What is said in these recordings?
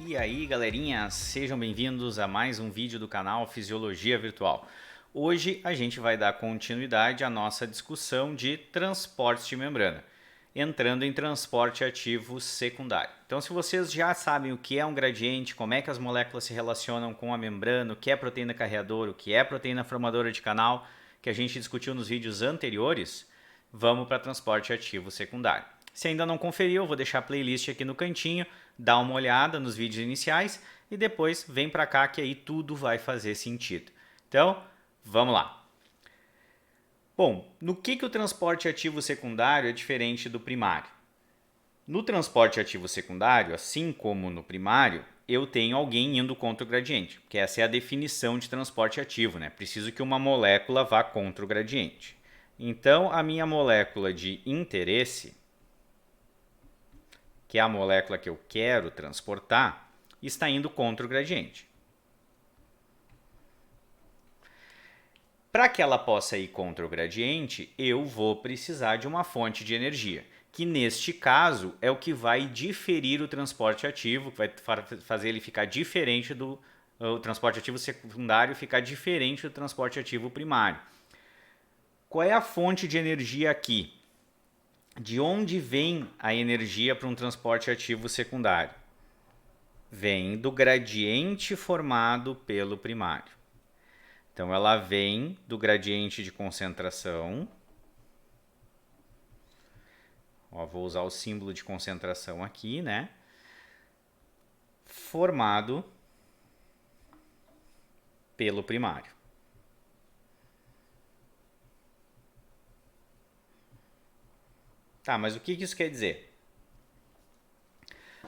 E aí galerinha, sejam bem-vindos a mais um vídeo do canal Fisiologia Virtual. Hoje a gente vai dar continuidade à nossa discussão de transportes de membrana, entrando em transporte ativo secundário. Então, se vocês já sabem o que é um gradiente, como é que as moléculas se relacionam com a membrana, o que é proteína carreadora, o que é proteína formadora de canal, que a gente discutiu nos vídeos anteriores, vamos para transporte ativo secundário. Se ainda não conferiu, eu vou deixar a playlist aqui no cantinho, dá uma olhada nos vídeos iniciais e depois vem para cá que aí tudo vai fazer sentido. Então, vamos lá. Bom, no que o transporte ativo secundário é diferente do primário? No transporte ativo secundário, assim como no primário, eu tenho alguém indo contra o gradiente, que essa é a definição de transporte ativo, né? Preciso que uma molécula vá contra o gradiente. Então, a minha molécula de interesse, que é a molécula que eu quero transportar, está indo contra o gradiente. Para que ela possa ir contra o gradiente, eu vou precisar de uma fonte de energia, que neste caso é o que vai diferir o transporte ativo, que vai fazer ele ficar diferente do o transporte ativo secundário, ficar diferente do transporte ativo primário. Qual é a fonte de energia aqui? De onde vem a energia para um transporte ativo secundário? Vem do gradiente formado pelo primário. Então, ela vem do gradiente de concentração. Ó, vou usar o símbolo de concentração aqui, né? Formado pelo primário. Tá, mas o que isso quer dizer?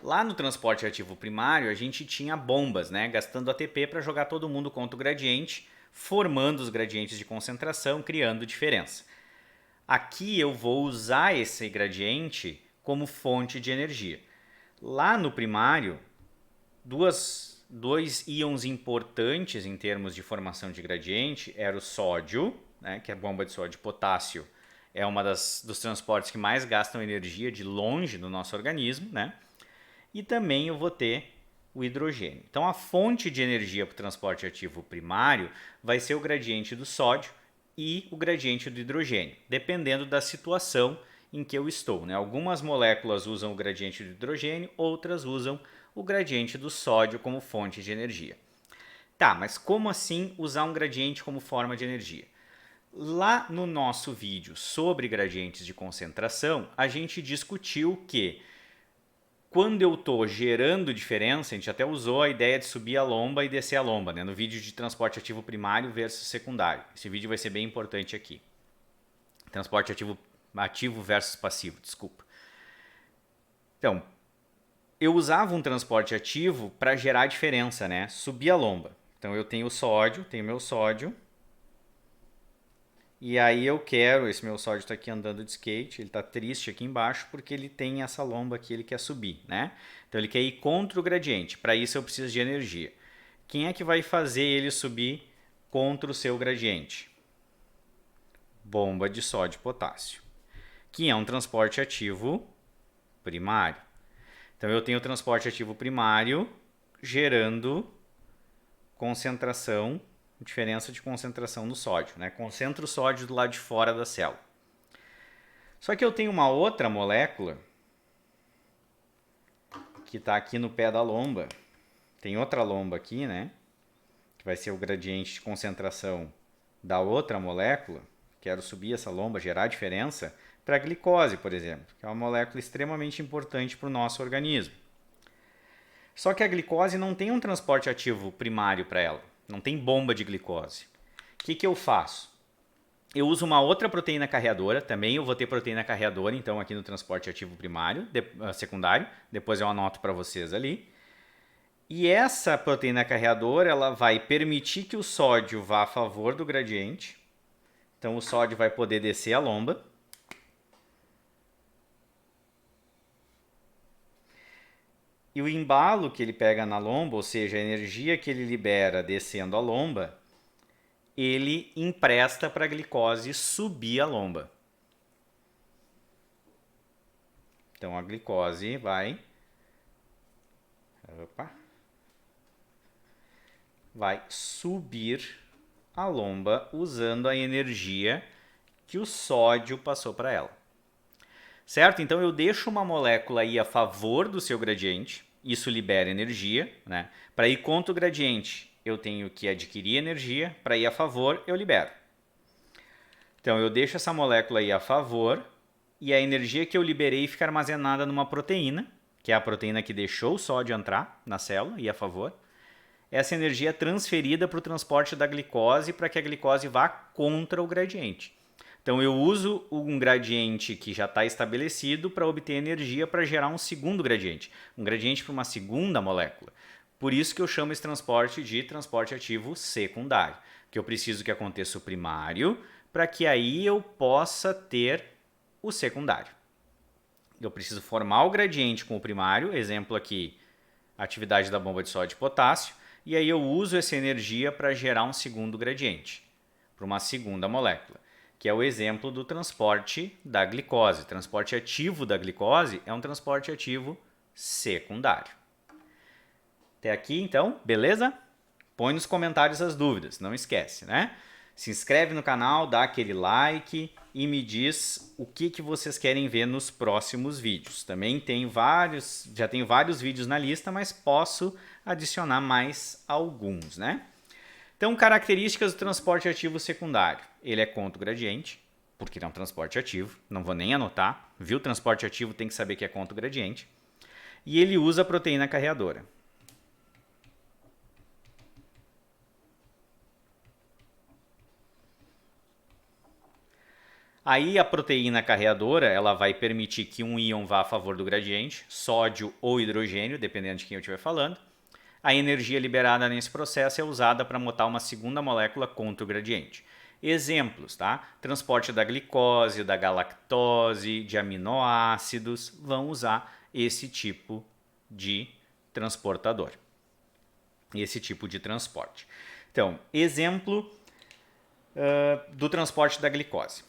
Lá no transporte ativo primário, a gente tinha bombas, né? Gastando ATP para jogar todo mundo contra o gradiente, formando os gradientes de concentração, criando diferença. Aqui eu vou usar esse gradiente como fonte de energia. Lá no primário, dois íons importantes em termos de formação de gradiente era o sódio, né, que é a bomba de sódio, potássio, é uma dos transportes que mais gastam energia de longe no nosso organismo, né? E também eu vou ter o hidrogênio. Então a fonte de energia para o transporte ativo primário vai ser o gradiente do sódio e o gradiente do hidrogênio, dependendo da situação em que eu estou, né? Algumas moléculas usam o gradiente do hidrogênio, outras usam o gradiente do sódio como fonte de energia. Tá, mas como assim usar um gradiente como forma de energia? Lá no nosso vídeo sobre gradientes de concentração, a gente discutiu que quando eu estou gerando diferença, a gente até usou a ideia de subir a lomba e descer a lomba, né? No vídeo de transporte ativo primário versus secundário. Esse vídeo vai ser bem importante aqui. Transporte ativo versus passivo, desculpa. Então, eu usava um transporte ativo para gerar diferença, né? Subir a lomba. Então eu tenho o sódio, tenho meu sódio. E aí eu quero, esse meu sódio está aqui andando de skate, ele está triste aqui embaixo porque ele tem essa lomba aqui, ele quer subir, né? Então ele quer ir contra o gradiente, para isso eu preciso de energia. Quem é que vai fazer ele subir contra o seu gradiente? Bomba de sódio e potássio, que é um transporte ativo primário. Então eu tenho o transporte ativo primário gerando concentração, diferença de concentração no sódio, né? Concentra o sódio do lado de fora da célula. Só que eu tenho uma outra molécula que está aqui no pé da lomba. Tem outra lomba aqui, né? Que vai ser o gradiente de concentração da outra molécula. Quero subir essa lomba, gerar diferença para a glicose, por exemplo, que é uma molécula extremamente importante para o nosso organismo. Só que a glicose não tem um transporte ativo primário para ela. Não tem bomba de glicose. O que eu faço? Eu uso uma outra proteína carreadora, também eu vou ter proteína carreadora, então aqui no transporte ativo primário, secundário, depois eu anoto para vocês ali. E essa proteína carreadora, ela vai permitir que o sódio vá a favor do gradiente. Então o sódio vai poder descer a lomba. E o embalo que ele pega na lomba, ou seja, a energia que ele libera descendo a lomba, ele empresta para a glicose subir a lomba. Então a glicose vai... Opa! vai subir a lomba usando a energia que o sódio passou para ela. Certo? Então eu deixo uma molécula ir a favor do seu gradiente, isso libera energia, né? Para ir contra o gradiente, eu tenho que adquirir energia, para ir a favor, eu libero. Então eu deixo essa molécula ir a favor e a energia que eu liberei fica armazenada numa proteína, que é a proteína que deixou o sódio entrar na célula, ir a favor. Essa energia é transferida para o transporte da glicose para que a glicose vá contra o gradiente. Então eu uso um gradiente que já está estabelecido para obter energia para gerar um segundo gradiente, um gradiente para uma segunda molécula. Por isso que eu chamo esse transporte de transporte ativo secundário, que eu preciso que aconteça o primário para que aí eu possa ter o secundário. Eu preciso formar o gradiente com o primário, exemplo aqui, a atividade da bomba de sódio e potássio, e aí eu uso essa energia para gerar um segundo gradiente, para uma segunda molécula, que é o exemplo do transporte da glicose. Transporte ativo da glicose é um transporte ativo secundário. Até aqui, então, beleza? Põe nos comentários as dúvidas, não esquece, né? Se inscreve no canal, dá aquele like e me diz o que vocês querem ver nos próximos vídeos. Também já tenho vários vídeos na lista, mas posso adicionar mais alguns, né? Então, características do transporte ativo secundário. Ele é contra o gradiente, porque ele é um transporte ativo, não vou nem anotar. Viu? Transporte ativo tem que saber que é contra o gradiente. E ele usa a proteína carreadora. Aí a proteína carreadora ela vai permitir que um íon vá a favor do gradiente, sódio ou hidrogênio, dependendo de quem eu estiver falando. A energia liberada nesse processo é usada para montar uma segunda molécula contra o gradiente. Exemplos, tá? Transporte da glicose, da galactose, de aminoácidos vão usar esse tipo de transportador. Esse tipo de transporte. Então, exemplo do transporte da glicose.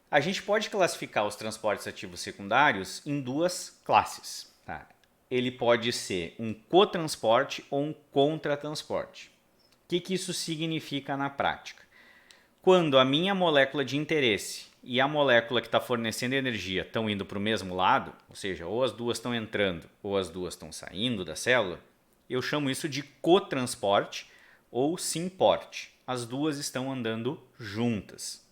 A gente pode classificar os transportes ativos secundários em duas classes. Tá? Ele pode ser um cotransporte ou um contratransporte. O que isso significa na prática? Quando a minha molécula de interesse e a molécula que está fornecendo energia estão indo para o mesmo lado, ou seja, ou as duas estão entrando ou as duas estão saindo da célula, eu chamo isso de cotransporte ou simporte. As duas estão andando juntas.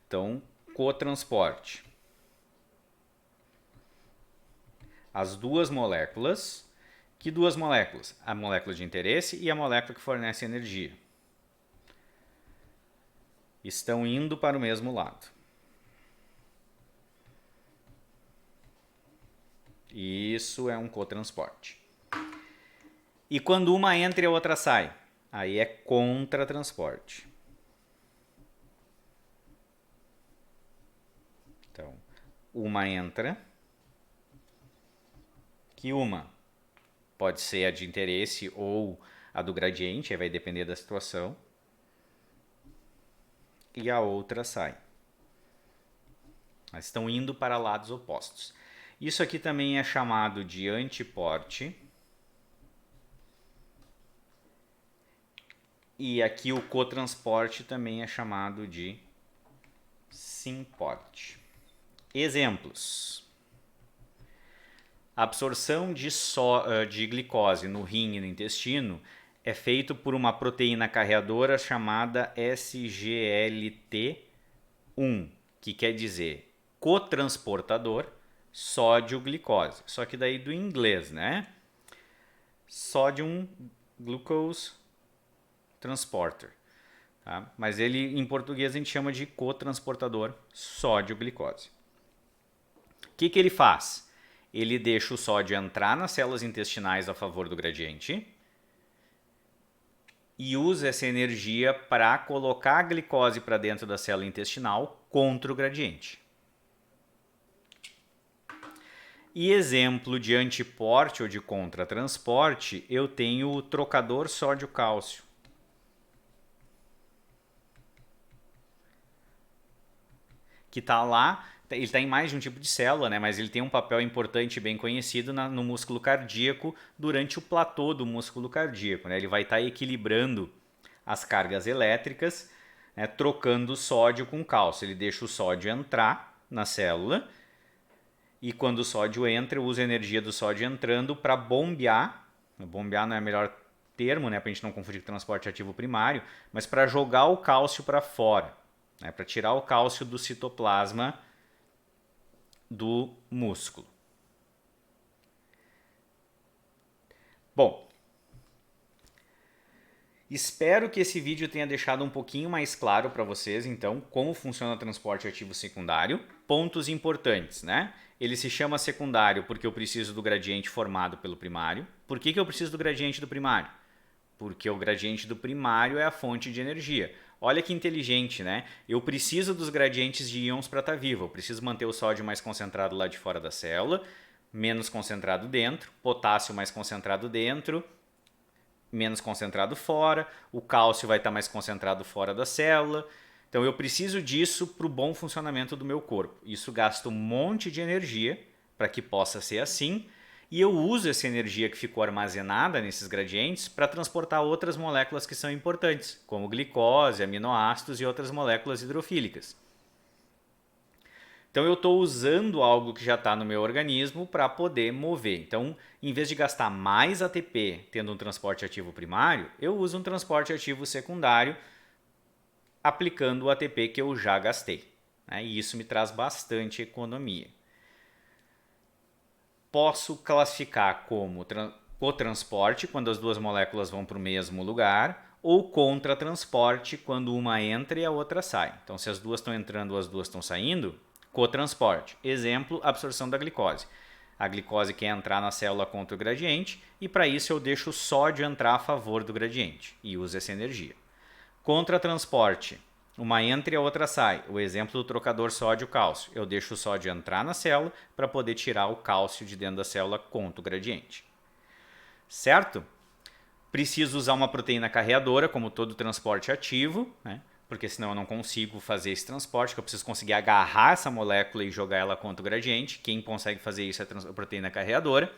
Então, cotransporte. As duas moléculas. Que duas moléculas? A molécula de interesse e a molécula que fornece energia. Estão indo para o mesmo lado. Isso é um cotransporte. E quando uma entra e a outra sai? Aí é contratransporte. Então, uma entra, que uma pode ser a de interesse ou a do gradiente, aí vai depender da situação, e a outra sai. Elas estão indo para lados opostos. Isso aqui também é chamado de antiporte. E aqui o cotransporte também é chamado de simporte. Exemplos. A absorção de glicose no rim e no intestino é feito por uma proteína carreadora chamada SGLT1, que quer dizer cotransportador sódio-glicose. Só que daí do inglês, né? Sodium Glucose Transporter. Tá? Mas ele, em português, a gente chama de cotransportador sódio-glicose. O que ele faz? Ele deixa o sódio entrar nas células intestinais a favor do gradiente e usa essa energia para colocar a glicose para dentro da célula intestinal contra o gradiente. E exemplo de antiporte ou de contratransporte, eu tenho o trocador sódio-cálcio. Que está lá ele está em mais de um tipo de célula, né? Mas ele tem um papel importante e bem conhecido no músculo cardíaco durante o platô do músculo cardíaco, né? Ele vai estar equilibrando as cargas elétricas, né, trocando o sódio com cálcio. Ele deixa o sódio entrar na célula e quando o sódio entra, usa a energia do sódio entrando para bombear. Bombear não é o melhor termo, né, para a gente não confundir com transporte ativo primário, mas para jogar o cálcio para fora, né, para tirar o cálcio do citoplasma do músculo. Bom, espero que esse vídeo tenha deixado um pouquinho mais claro para vocês, então, como funciona o transporte ativo secundário. Pontos importantes, né? Ele se chama secundário porque eu preciso do gradiente formado pelo primário. Por que eu preciso do gradiente do primário? Porque o gradiente do primário é a fonte de energia. Olha que inteligente, né? Eu preciso dos gradientes de íons para estar vivo. Eu preciso manter o sódio mais concentrado lá de fora da célula, menos concentrado dentro, potássio mais concentrado dentro, menos concentrado fora, o cálcio vai estar mais concentrado fora da célula. Então eu preciso disso para o bom funcionamento do meu corpo. Isso gasta um monte de energia para que possa ser assim. E eu uso essa energia que ficou armazenada nesses gradientes para transportar outras moléculas que são importantes, como glicose, aminoácidos e outras moléculas hidrofílicas. Então eu estou usando algo que já está no meu organismo para poder mover. Então, em vez de gastar mais ATP tendo um transporte ativo primário, eu uso um transporte ativo secundário aplicando o ATP que eu já gastei, né? E isso me traz bastante economia. Posso classificar como cotransporte, quando as duas moléculas vão para o mesmo lugar, ou contratransporte, quando uma entra e a outra sai. Então, se as duas estão entrando ou as duas estão saindo, cotransporte. Exemplo, absorção da glicose. A glicose quer entrar na célula contra o gradiente e para isso eu deixo o sódio entrar a favor do gradiente e uso essa energia. Contratransporte. Uma entra e a outra sai. O exemplo do trocador sódio-cálcio. Eu deixo o sódio entrar na célula para poder tirar o cálcio de dentro da célula contra o gradiente. Certo? Preciso usar uma proteína carreadora, como todo transporte ativo, né? Porque senão eu não consigo fazer esse transporte, que eu preciso conseguir agarrar essa molécula e jogar ela contra o gradiente. Quem consegue fazer isso é a proteína carreadora.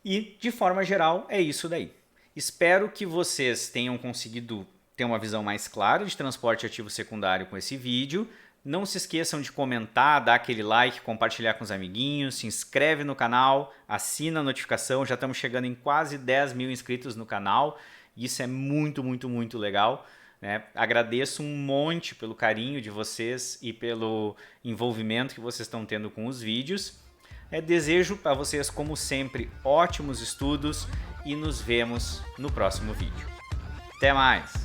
E, de forma geral, é isso daí. Espero que vocês tenham conseguido ter uma visão mais clara de transporte ativo secundário com esse vídeo. Não se esqueçam de comentar, dar aquele like, compartilhar com os amiguinhos, se inscreve no canal, assina a notificação. Já estamos chegando em quase 10 mil inscritos no canal. Isso é muito, muito, muito legal, né? Agradeço um monte pelo carinho de vocês e pelo envolvimento que vocês estão tendo com os vídeos. Desejo para vocês, como sempre, ótimos estudos e nos vemos no próximo vídeo. Até mais!